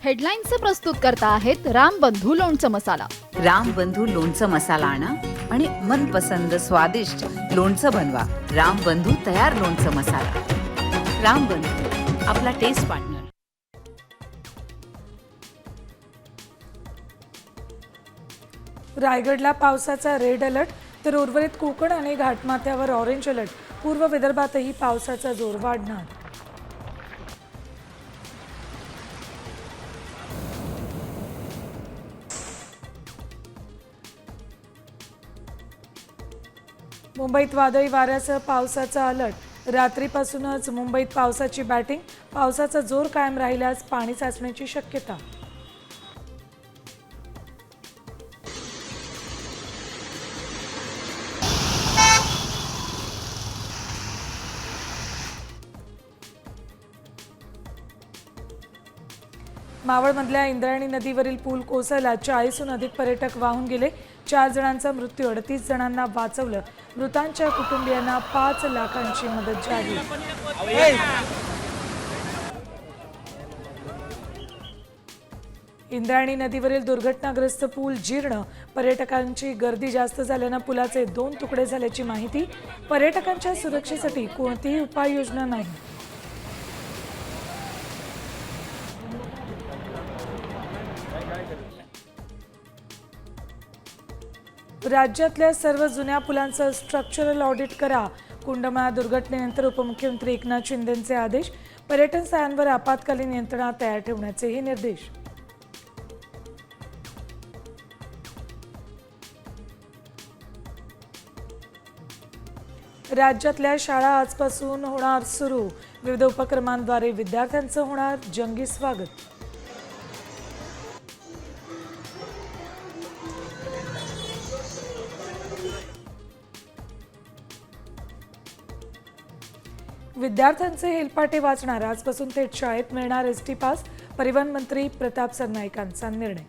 हेडलाईन्सचे प्रस्तुत करता आहेत रामबंधू लोणचं मसाला. रामबंधू लोणचं मसाला आणा आणि मनपसंद स्वादिष्ट लोणचं बनवा. रामबंधू तयार लोणचं मसाला. रामबंधू, आपला टेस्ट पार्टनर. रायगडला पावसाचा रेड अलर्ट, तर उर्वरित कोकण आणि घाटमाथ्यावर ऑरेंज अलर्ट. पूर्व विदर्भातही पावसाचा जोर वाढणार. मुंबईत वादळी वाऱ्यासह पावसाचा अलर्ट. रात्रीपासूनच मुंबईत पावसाची बॅटिंग. पावसाचा जोर कायम राहिल्यास पाणी साचण्याची शक्यता. मावळमधल्या इंद्रायणी नदीवरील पूल कोसळला. 40हून अधिक पर्यटक वाहून गेले. 4 जणांचा मृत्यू, 38 जणांना वाचवलं. मृतांच्या कुटुंबियांना 5 लाखांची मदत जाहीर. इंद्रायणी नदीवरील दुर्घटनाग्रस्त पूल जीर्ण. पर्यटकांची गर्दी जास्त झाल्यानं पुलाचे 2 तुकडे झाल्याची माहिती. पर्यटकांच्या सुरक्षेसाठी कोणतीही उपाययोजना नाही. राज्यातल्या सर्व जुन्या पुलांचं स्ट्रक्चरल ऑडिट करा. कुंडमाळा दुर्घटनेनंतर उपमुख्यमंत्री एकनाथ शिंदेंचे आदेश. पर्यटन स्थळांवर आपत्कालीन यंत्रणा तयार ठेवण्याचेही निर्देश. राज्यातल्या शाळा आजपासून होणार सुरू. विविध उपक्रमांद्वारे विद्यार्थ्यांचं होणार जंगी स्वागत. विद्यार्थ्यांचे हेलपाटे वाचणार. आजपासून थेट शाळेत मिळणार एसटी पास. परिवहन मंत्री प्रताप सरनाईकांचा निर्णय.